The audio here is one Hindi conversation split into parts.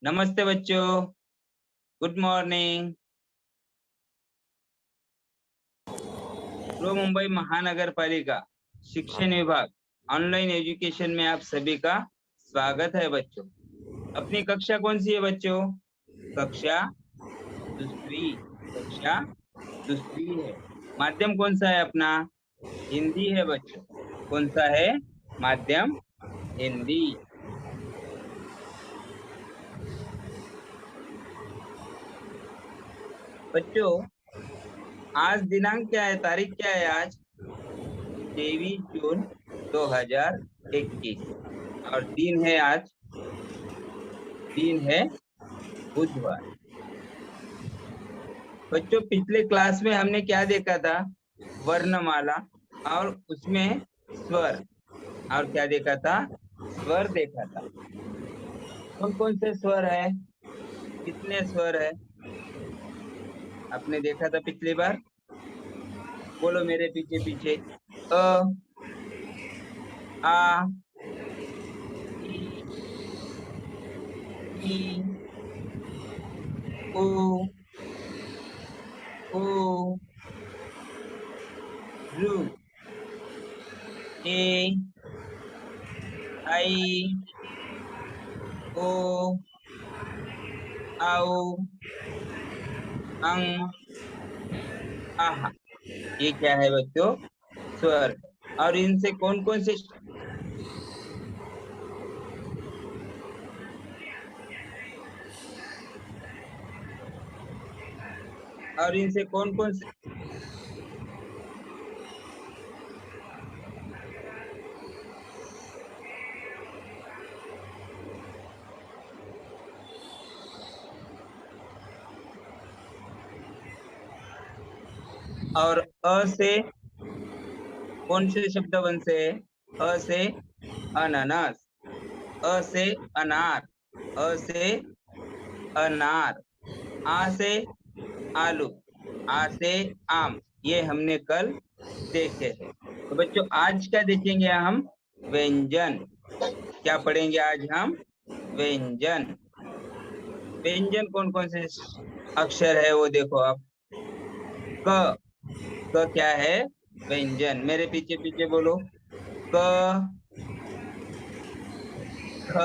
नमस्ते बच्चों, गुड मॉर्निंग। पूर्व मुंबई महानगर पालिका शिक्षण विभाग ऑनलाइन एजुकेशन में आप सभी का स्वागत है बच्चों। अपनी कक्षा कौन सी है बच्चों? कक्षा दूसरी। कक्षा दूसरी है। माध्यम कौन सा है अपना? हिंदी है बच्चों। कौन सा है माध्यम? हिंदी। बच्चों आज दिनांक क्या है, तारीख क्या है आज? 23 जून 2021 और दिन है आज, दिन है बुधवार। बच्चों पिछले क्लास में हमने क्या देखा था? वर्णमाला और उसमें स्वर। और क्या देखा था? स्वर देखा था। कौन कौन से स्वर है? कितने स्वर है आपने देखा था पिछली बार? बोलो मेरे पीछे पीछे। अ, आ, ई, उ, ऊ, रू, ए, आई, ओ, आओ, अंग, आहा। ये क्या है बच्चों? स्वर। और इनसे कौन कौन से और इनसे कौन कौन से और अ से कौन से शब्द बनते हैं? अ से अनानास, अ से अनार, अ से अनार, आ से आलू, आ से आम। ये हमने कल देखे हैं। तो बच्चों आज क्या देखेंगे हम? व्यंजन। क्या पढ़ेंगे आज हम? व्यंजन। व्यंजन कौन कौन से अक्षर है वो देखो आप। क। क क्या है? व्यंजन। मेरे पीछे पीछे बोलो। क, ख,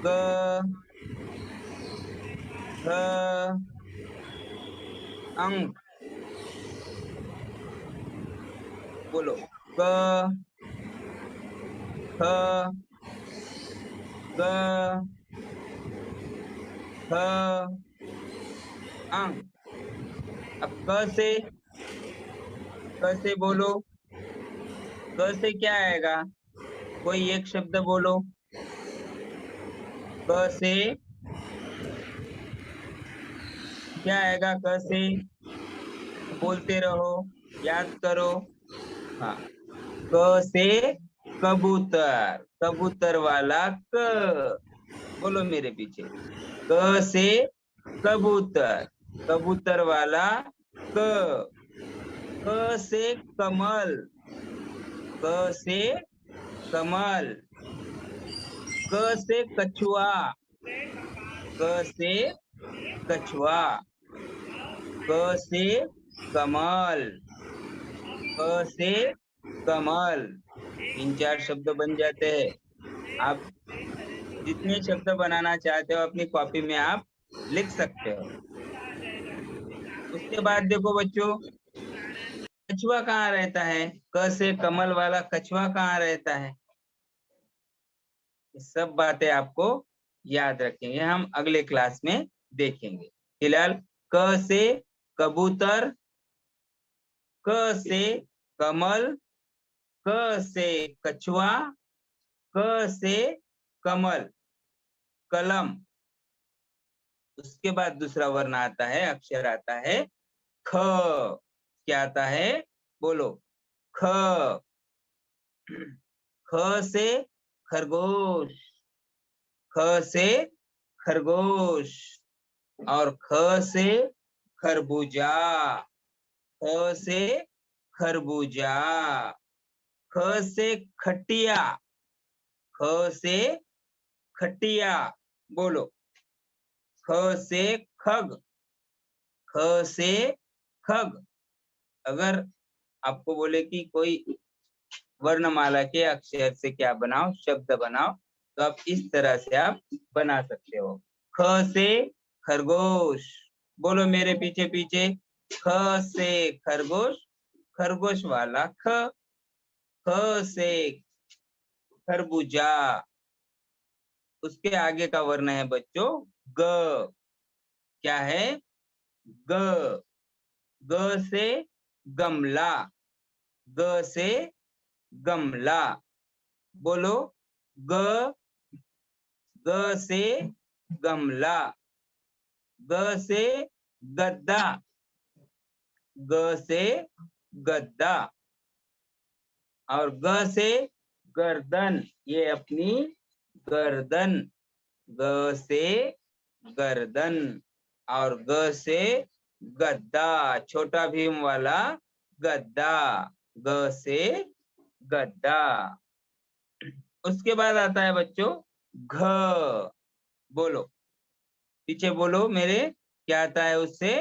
ग, घ, अंक। बोलो। क, ख, ग, ख, अंक। अब क से बोलो। क से क्या आएगा? कोई एक शब्द बोलो। क से क्या आएगा? क से बोलते रहो, याद करो। हाँ, क से कबूतर, कबूतर वाला क। बोलो मेरे पीछे। क से कबूतर, कबूतर वाला क। क से कमल, क से कमल। क से कछुआ, क से कछुआ। क से कमल, क से कमल। 3-4 शब्द बन जाते हैं। आप जितने शब्द बनाना चाहते हो अपनी कॉपी में आप लिख सकते हो। उसके बाद देखो बच्चों, कछुआ कहाँ रहता है? क से कमल वाला कछुआ कहाँ रहता है? ये सब बातें आपको याद रखेंगे, हम अगले क्लास में देखेंगे। फिलहाल क से कबूतर, क से कमल, क से कछुआ, क से कमल, कलम। उसके बाद दूसरा वर्ण आता है, अक्षर आता है ख। क्या आता है? बोलो। ख। ख से खरगोश, ख से खरगोश। और ख से खरबूजा, ख से खरबूजा। ख से खटिया, ख से खटिया। बोलो, ख से खग, ख से खग। अगर आपको बोले कि कोई वर्णमाला के अक्षर से क्या बनाओ, शब्द बनाओ, तो आप इस तरह से आप बना सकते हो। ख से खरगोश। बोलो मेरे पीछे पीछे, ख से खरगोश, खरगोश वाला ख। ख से खरबूजा। उसके आगे का वर्ण है बच्चों ग। क्या है? ग। ग से गमला, ग से गमला। बोलो, ग, ग से गमला। ग से गद्दा, ग से गद्दा। और ग से गर्दन, ये अपनी गर्दन, ग से गर्दन। और ग से गद्दा, छोटा भीम वाला गद्दा, ग से गद्दा। उसके बाद आता है बच्चों घ। बोलो, पीछे बोलो मेरे, क्या आता है उससे?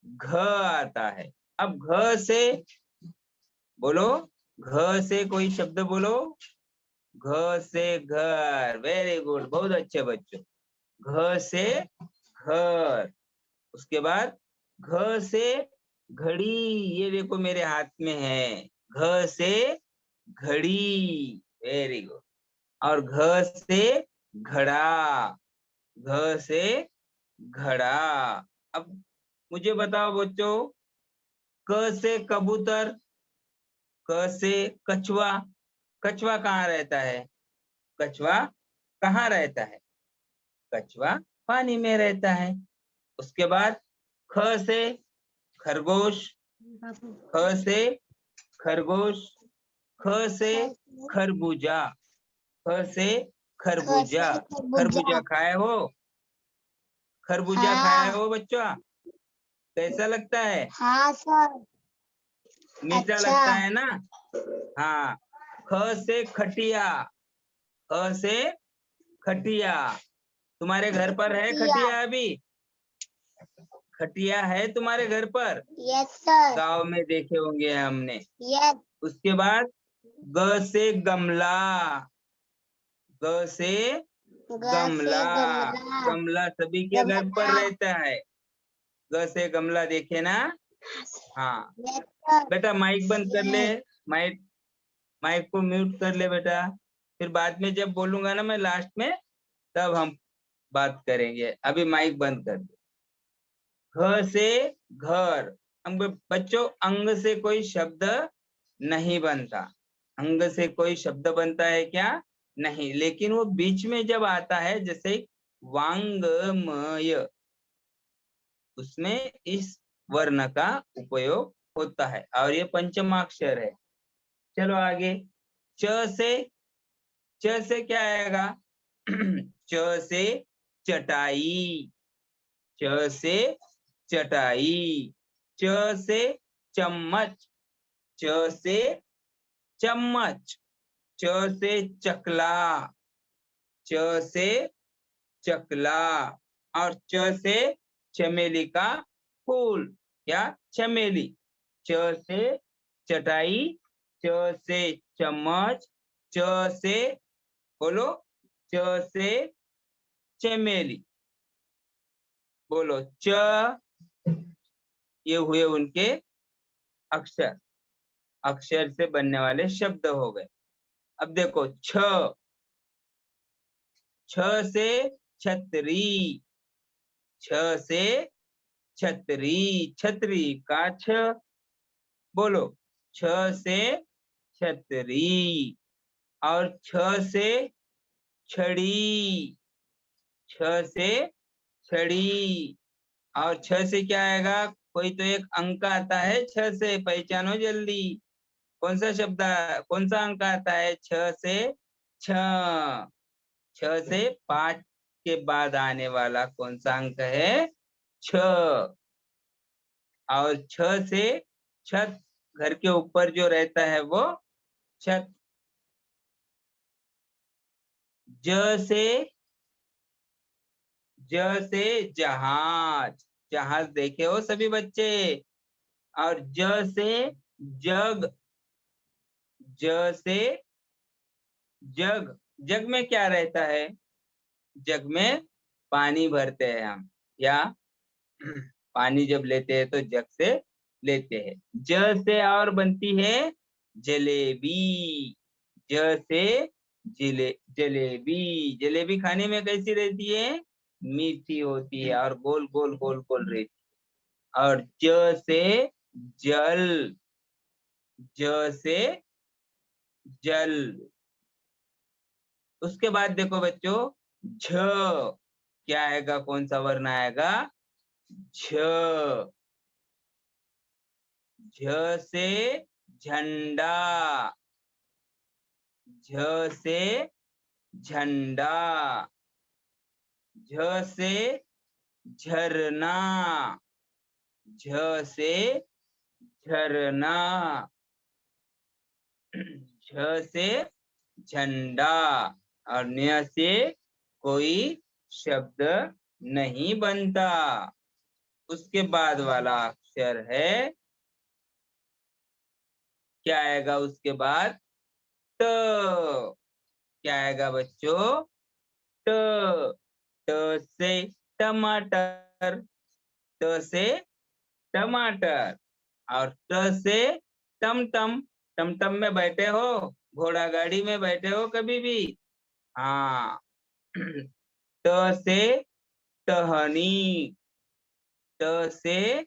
घ आता है। अब घ से बोलो, घ से कोई शब्द बोलो। घ से घर, वेरी गुड, बहुत अच्छे बच्चों। घ से घर। उसके बाद घ से घड़ी, ये देखो मेरे हाथ में है, घ से घड़ी, वेरी गुड। और घ से घड़ा, घ से घड़ा। अब मुझे बताओ बच्चों, क से कबूतर, क से कछुआ। कछुआ कहाँ रहता है? कछुआ कहाँ रहता है? कछुआ पानी में रहता है। उसके बाद ख से खरगोश, ख से खरगोश। ख से खरबूजा, ख से खरबूजा। खरबूजा खाए हो? खरबूजा खाए हो बच्चों? कैसा लगता है? हाँ सर। मीठा अच्छा। लगता है ना? हाँ। ख से खटिया, ख से खटिया। तुम्हारे घर पर है खटिया? अभी खटिया है तुम्हारे घर पर? Yes sir. गांव में देखे होंगे हमने। यस। उसके बाद ग से गमला, ग से गमला। गमला सभी के घर पर रहता है। ग से गमला, देखे ना? हाँ बेटा, माइक बंद कर ले, माइक माइक को म्यूट कर ले बेटा। फिर बाद में जब बोलूंगा ना मैं लास्ट में, तब हम बात करेंगे। अभी माइक बंद कर दे। घ से घर। अंग, बच्चों अंग से कोई शब्द नहीं बनता। अंग से कोई शब्द बनता है क्या? नहीं। लेकिन वो बीच में जब आता है, जैसे वांगमय, उसमें इस वर्ण का उपयोग होता है और ये पंचमाक्षर है। चलो आगे। च से, च से क्या आएगा? च से चटाई, च से चटाई। च से चम्मच, च से चम्मच। च से चकला, च से चकला। और च से चमेली का फूल या चमेली। च से चटाई, च से चम्मच, च से बोलो, च से चमेली। बोलो च, ये हुए उनके अक्षर, अक्षर से बनने वाले शब्द हो गए। अब देखो छ, छ से छतरी, छ से छतरी, छतरी का छ। बोलो, छ से छतरी। और छ से छड़ी, छ से छड़ी। और छ से क्या आएगा? कोई तो एक अंक आता है छ से, पहचानो जल्दी। कौन सा शब्द, कौन सा अंक आता है छ से? छ। छ से 5 के बाद आने वाला कौन सा अंक है? छ। और छ से छत, घर के ऊपर जो रहता है वो छत। ज से ज से जहाज, जहाज देखे हो सभी बच्चे। और ज से जग, ज से जग, जग में क्या रहता है? जग में पानी भरते हैं हम, या पानी जब लेते हैं तो जग से लेते हैं। ज से और बनती है जलेबी, ज से जलेबी। जलेबी खाने में कैसी रहती है? मीठी होती है और गोल गोल गोल गोल रहती है। और ज से जल, ज से जल। उसके बाद देखो बच्चों, झ क्या आएगा? कौन सा वर्ण आएगा? झ, झ से झंडा, झ से झंडा। झ से झरना, झ से झरना। झ से झंडा। और न्य से कोई शब्द नहीं बनता। उसके बाद वाला अक्षर है, क्या आएगा उसके बाद? ट, क्या आएगा बच्चों? ट, ट से टमाटर, ट से टमाटर। और ट से टमटम, टमटम में बैठे हो, घोड़ा गाड़ी में बैठे हो कभी भी? हाँ। ट से टहनी, ट से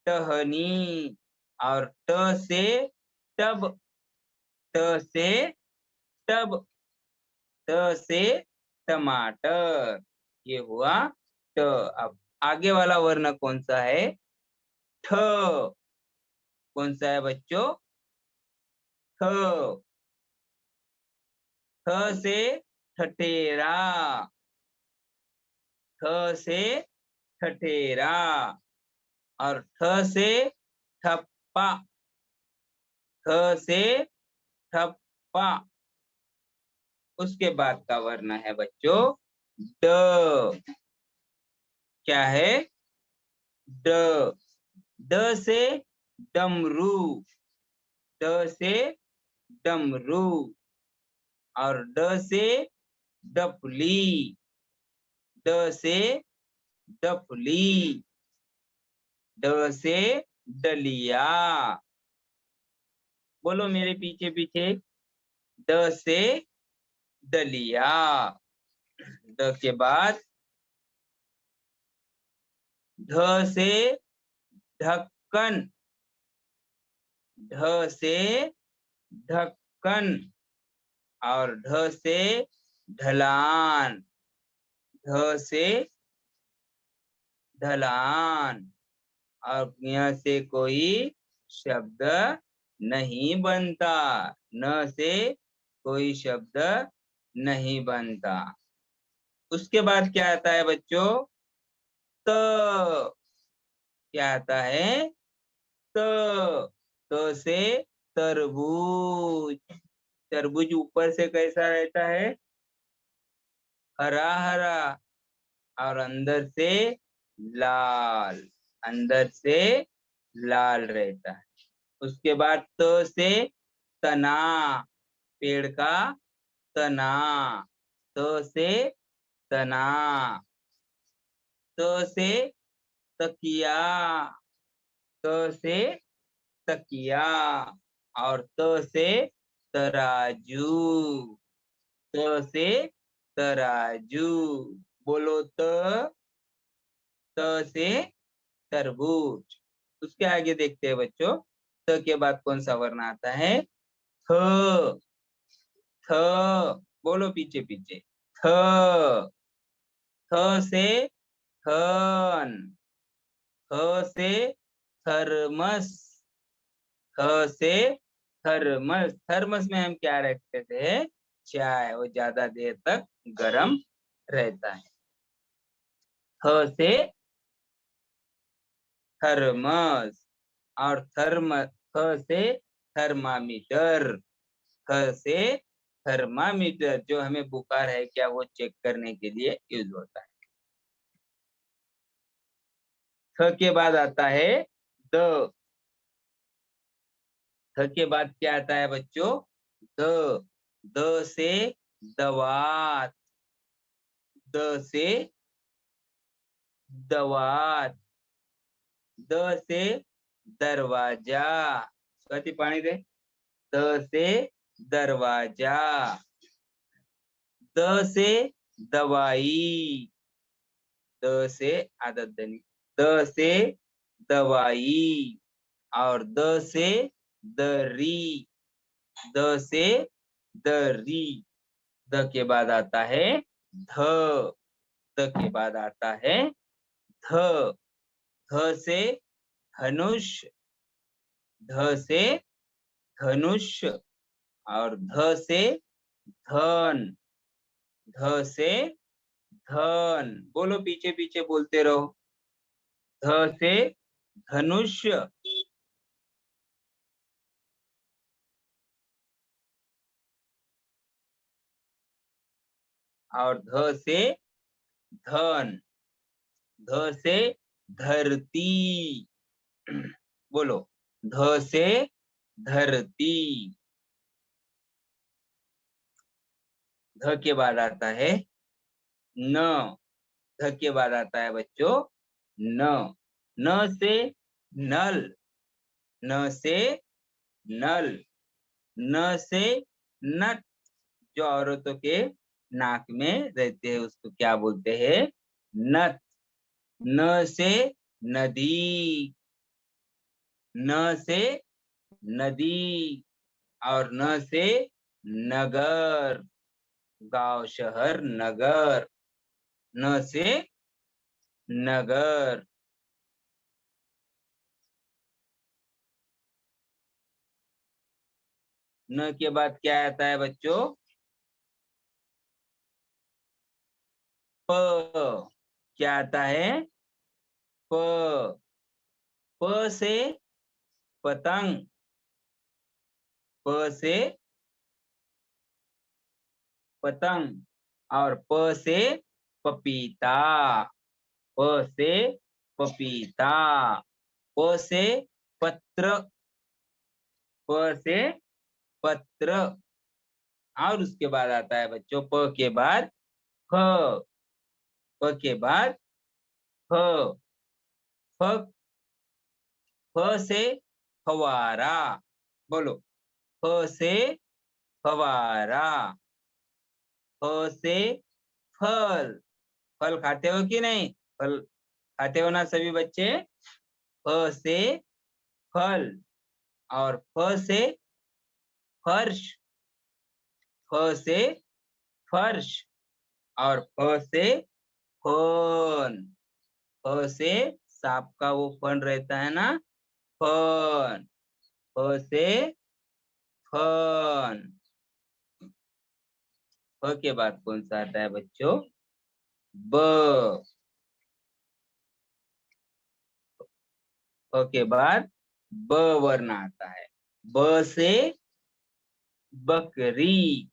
टहनी। और ट से टब, ट से टब, ट से टमाटर। ये हुआ ट। अब आगे वाला वर्ण कौन सा है? ठ, कौन सा है बच्चों? ठ, ठ से ठठेरा, ठ से ठठेरा। और ठ से ठप्पा, ठ से ठप्पा। उसके बाद का वर्ण है बच्चों ड, क्या है? ड, ड से डमरू, ड से डमरू। और ड से डफली, ड से डफली। ड से डलिया। बोलो मेरे पीछे पीछे, ड से डलिया। ड के बाद ढ से ढक्कन, ढ से ढक्कन। और ढ से ढलान, ढ से ढलान। और यहाँ से कोई शब्द नहीं बनता, न से कोई शब्द नहीं बनता। उसके बाद क्या आता है बच्चों? त, क्या आता है? त, त से तरबूज। तरबूज ऊपर से कैसा रहता है? हरा हरा। और अंदर से लाल, अंदर से लाल रहता है। उसके बाद त से तना, पेड़ का तना, त से तना। त से तकिया, त से तकिया। और त से तराजू, त से तराजू। बोलो त, त से तरबूज। उसके आगे देखते हैं बच्चों, त के बाद कौन सा वर्ण आता है? थ, थ। बोलो पीछे पीछे, थ, थ से थन, थ से थर्मस, थ से थर्मस। थर्मस में हम क्या रखते थे? चाय, वो ज्यादा देर तक गर्म रहता है। थ से थर्मस। और थ से थर्मामीटर, थ से थर्मामीटर, जो हमें बुखार है क्या वो चेक करने के लिए यूज होता है। थ के बाद आता है द। थ के बाद क्या आता है बच्चों? द। द से दवात। द से दवात। द से दरवाजा। स्वाति पानी दे। द से दरवाजा। द से दवाई। द से आदत देनी। द से दवाई। और द से दरी। द से दरी। द के बाद आता है ध। ध के बाद आता है ध। ध से धनुष। ध से धनुष। और ध से धन। ध से धन। बोलो, पीछे पीछे बोलते रहो। ध से धनुष। और ध से धन। ध से धरती। बोलो, ध से धरती। ध के बाद आता है न। ध के बाद आता है बच्चों न। न से नल। न से नल। न से नट। जो औरतों के नाक में रहते हैं उसको क्या बोलते हैं? नथ। न से नदी। न से नदी। और न से नगर। गांव, शहर, नगर। न से नगर। न के बाद क्या आता है बच्चों? प। क्या आता है? प। प से पतंग। प से पतंग। और प से पपीता। प से पपीता। प से पत्र। प से पत्र। और उसके बाद आता है बच्चों प के बाद फ। प के बाद फ। फ। फ से फवारा। बोलो, फ से फवारा। फ से फल। फल खाते हो कि नहीं? फल खाते हो ना सभी बच्चे? फ से फल। और फ से फर्श। फ से फर्श। और फ से फन। फ से सांप का वो फन रहता है ना, फन। फ से फन। फ के बाद कौन सा आता है बच्चों? ब। फ के बाद ब वर्ण आता है। ब से बकरी।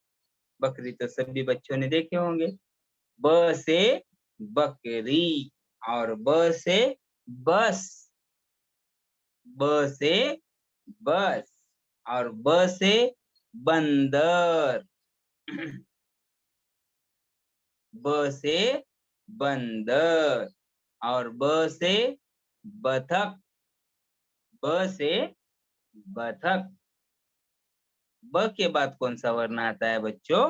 बकरी तो सभी बच्चों ने देखे होंगे। ब से बकरी। और ब से बस। ब से बस। और ब से बंदर। ब से बंदर। और ब से बतख। ब से बतख। ब के बाद कौन सा वर्ण आता है बच्चों?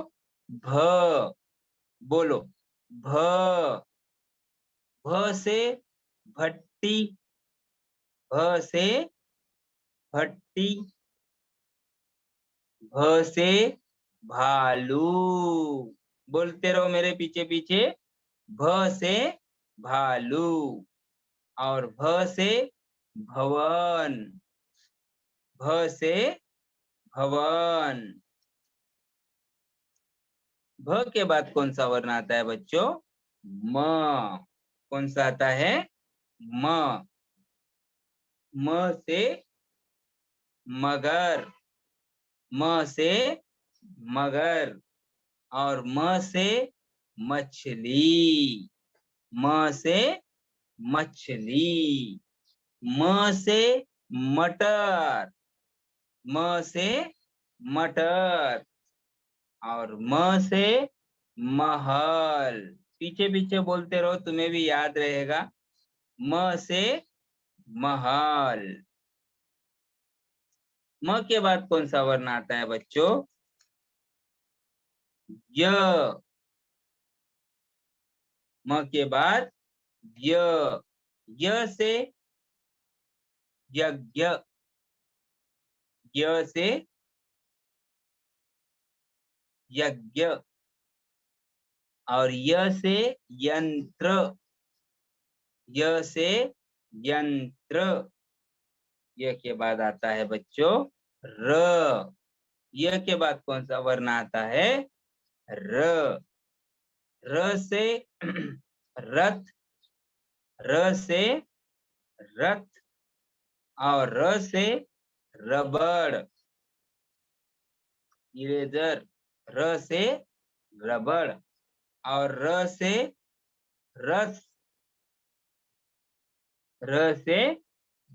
भ। बोलो, भ। भ से भट्टी। भ से भट्टी। भ से भालू। बोलते रहो मेरे पीछे पीछे। भ से भालू। और भ से भवन। भ से भवन। भ के बाद कौन सा वर्ण आता है बच्चों? म। कौन सा आता है? म। म से मगर। म से मगर। और म से मछली। म से मछली। म से मटर, म से मटर। और म से महल। पीछे पीछे बोलते रहो, तुम्हें भी याद रहेगा। म से महल। म के बाद कौन सा वर्ण आता है बच्चों? य। म के बाद य। य से यज्ञ, य से यज्ञ। और य से यंत्र, य से यंत्र। य के बाद आता है बच्चों र। य के बाद कौन सा वर्ण आता है? र। र से रथ, र से रथ। और र से रबड़, इरेजर। र से रबड़। और र से रस, र से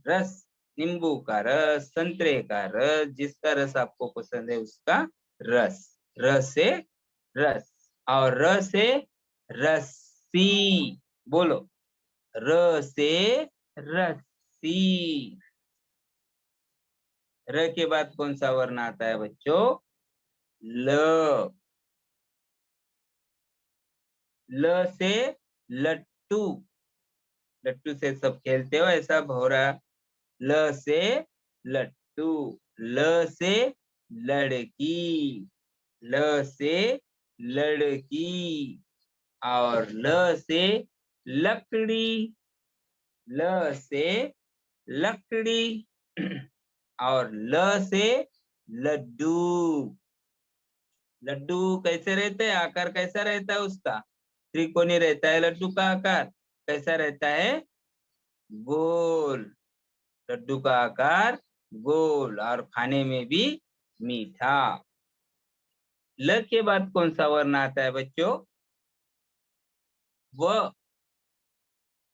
रस। नींबू का रस, संतरे का रस, जिसका रस आपको पसंद है उसका रस। र से रस। और र से रस्सी। बोलो, र से रस्सी। र के बाद कौन सा वर्ण आता है बच्चों? ल। ल से लट्टू, लट्टू से सब खेलते हो ऐसा भौरा। ल से लट्टू। ल से लड़की, ल से लड़की। और ल से लकड़ी, ल से लकड़ी। और ल से लड्डू। लड्डू कैसे रहते हैं? आकार कैसा रहता है उसका? त्रिकोणी रहता है लड्डू का आकार। कैसा रहता है? गोल। लड्डू का आकार गोल, और खाने में भी मीठा। ल के बाद कौन सा वर्ण आता है बच्चों? व।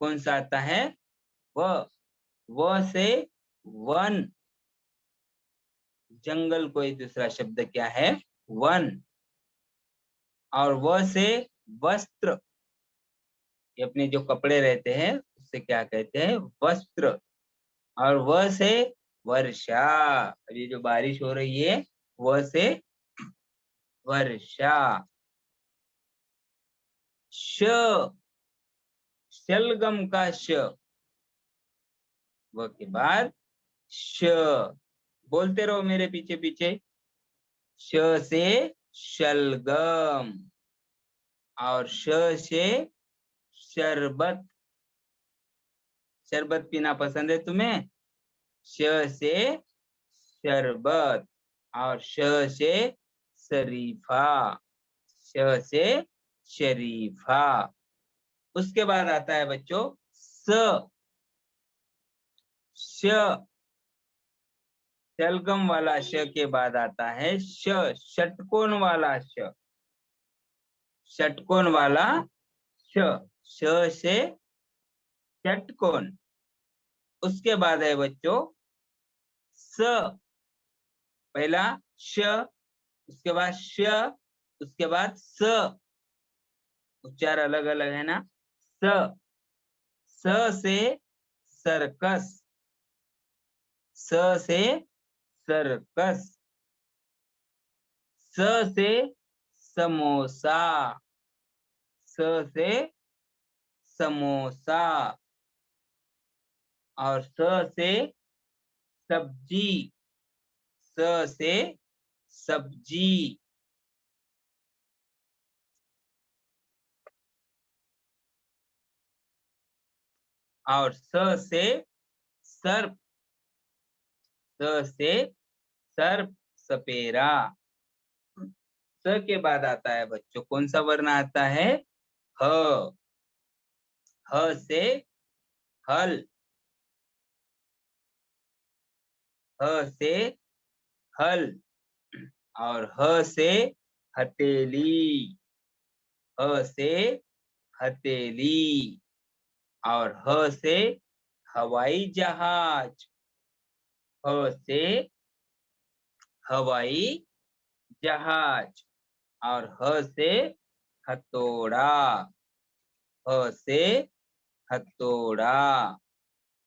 कौन सा आता है? व। व से वन। जंगल कोई दूसरा शब्द क्या है? वन। और व से वस्त्र। ये अपने जो कपड़े रहते हैं उससे क्या कहते हैं? वस्त्र। और व से वर्षा। अभी जो बारिश हो रही है, व से वर्षा। श, शलगम का श। व के बाद श। बोलते रहो मेरे पीछे पीछे। श से शलगम। और श से शरबत। शरबत पीना पसंद है तुम्हें? श से शरबत। और श से शरीफा, श से शरीफा। उसके बाद आता है बच्चों स। श, शलगम वाला श के बाद आता है श, षटकोण वाला श। षटकोण वाला श। श से षटकोण। उसके बाद है बच्चों स। पहला श, उसके बाद श, उसके बाद स। उच्चार अलग अलग है ना। स। स से सर्कस, स से सर्कस। स से समोसा, स से समोसा। और स से सब्जी, स से सब्जी। और स से सर्प, स से सर्प, सपेरा। स के बाद आता है बच्चों कौन सा वर्ण आता है? ह। ह से हल, ह से हल। और ह से हथेली, ह से हथेली। और ह से हवाई जहाज, ह से हवाई जहाज। और ह से हथौड़ा, ह से हथौड़ा।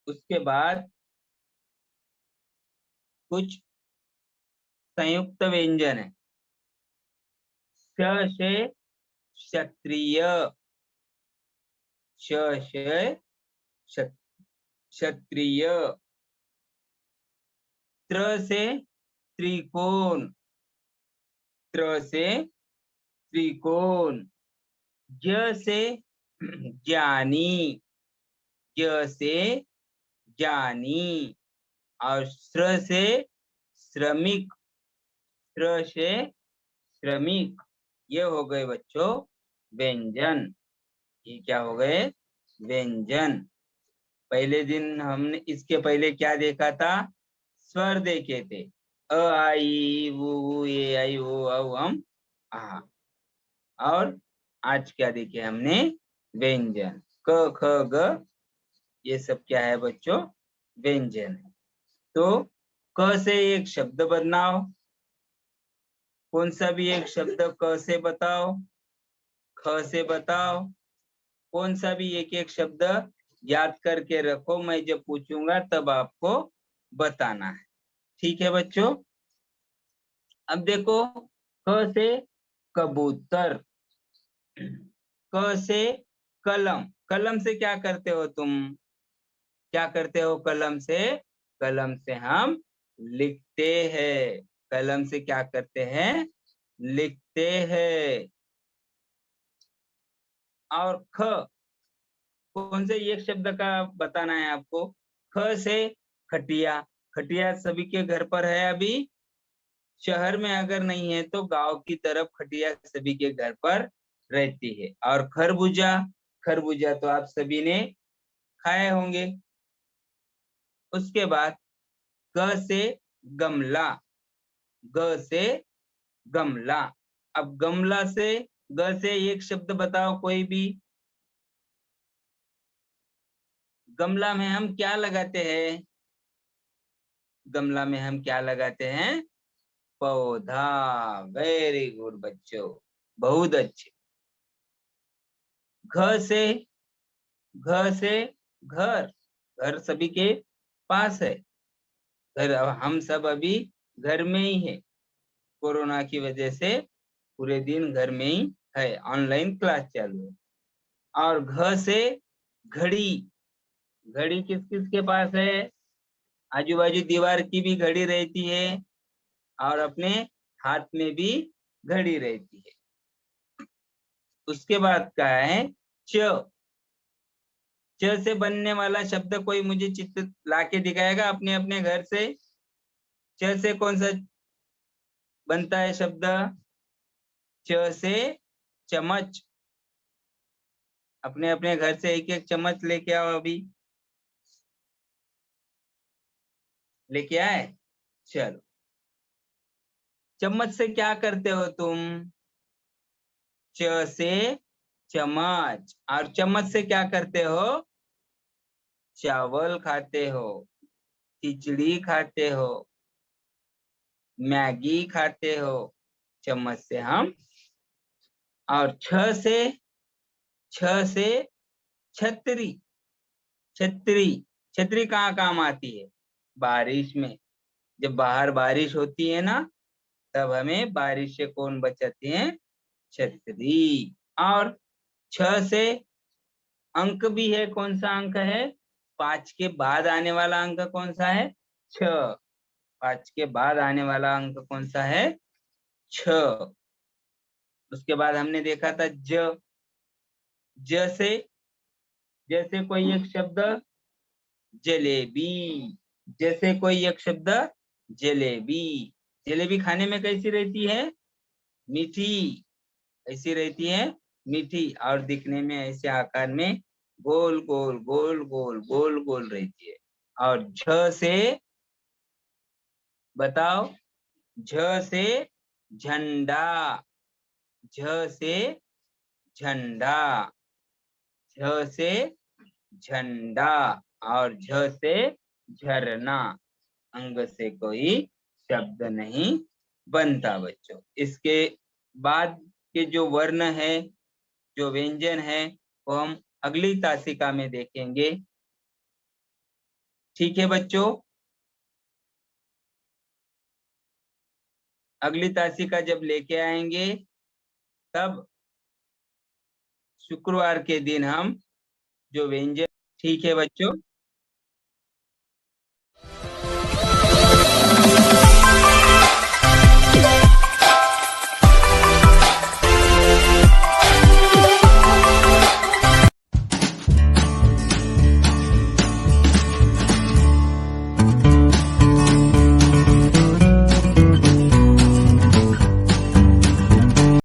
उसके बाद कुछ संयुक्त व्यंजन है। श से क्षत्रिय, श से क्षत्रिय। त्र से त्रिकोण, त्र से त्रिकोण। ज से ज्ञानी, ज से ज्ञानी। और श्र से श्रमिक, श्र से श्रमिक। ये हो गए बच्चों व्यंजन। ये क्या हो गए? व्यंजन। पहले दिन हमने इसके पहले क्या देखा था? स्वर देखे थे, अ आई ऊ ए आई ओ औ अम आ। और आज क्या देखे हमने? व्यंजन, क ख ग। ये सब क्या है बच्चों? व्यंजन है। तो क से एक शब्द बनाओ, कौन सा भी एक शब्द क से बताओ, ख से बताओ, कौन सा भी एक एक शब्द याद करके रखो। मैं जब पूछूंगा तब आपको बताना है। ठीक है बच्चों? अब देखो, क से कबूतर, क से कलम। कलम से क्या करते हो तुम? क्या करते हो कलम से? कलम से हम लिखते हैं। कलम से क्या करते हैं? लिखते हैं। और ख, कौन से एक शब्द का बताना है आपको? ख से खटिया। खटिया सभी के घर पर है अभी। शहर में अगर नहीं है तो गांव की तरफ खटिया सभी के घर पर रहती है। और खरबूजा, खरबूजा तो आप सभी ने खाए होंगे। उसके बाद ग से गमला, ग से गमला। अब गमला से, ग से एक शब्द बताओ कोई भी। गमला में हम क्या लगाते हैं? गमला में हम क्या लगाते हैं? पौधा। वेरी गुड बच्चों, बहुत अच्छे। घ से, घ से घर, घर सभी के पास है। घर, अब हम सब अभी घर में ही है। कोरोना की वजह से पूरे दिन घर में ही है, ऑनलाइन क्लास चालू है। और घ से घड़ी, घड़ी किस किस के पास है? आजू बाजू दीवार की भी घड़ी रहती है और अपने हाथ में भी घड़ी रहती है। उसके बाद का है च, च से बनने वाला शब्द कोई मुझे चित्र लाके दिखाएगा अपने अपने घर से। च से कौन सा बनता है शब्द? च से चम्मच। अपने अपने घर से एक एक चम्मच लेके आओ अभी। लेके आए? चलो, चम्मच से क्या करते हो तुम? च से चम्मच। और चम्मच से क्या करते हो? चावल खाते हो, खिचड़ी खाते हो, मैगी खाते हो, चम्मच से हम। और छ से छतरी, छतरी। छतरी कहाँ काम आती है? बारिश में। जब बाहर बारिश होती है ना, तब हमें बारिश से कौन बचाते हैं? छतरी। और छ से अंक भी है, कौन सा अंक है? 5 के बाद आने वाला अंक कौन सा है? छ। 5 के बाद आने वाला अंक कौन सा है? छ। उसके बाद हमने देखा था ज, ज से, जैसे कोई एक शब्द जलेबी, जैसे कोई एक शब्द जलेबी। जलेबी खाने में कैसी रहती है? मीठी। ऐसी रहती है, मीठी। और दिखने में ऐसे आकार में गोल गोल गोल गोल गोल गोल रहती है। और झ से बताओ, झ से झंडा, झ से झंडा। झ से झंडा, और झ से झरना, अंग से कोई शब्द नहीं बनता बच्चों। इसके बाद के जो वर्ण है, जो व्यंजन है, वो हम अगली तासिका में देखेंगे। ठीक है बच्चों, अगली तासिका जब लेके आएंगे तब शुक्रवार के दिन हम जो व्यंजन, ठीक है बच्चों।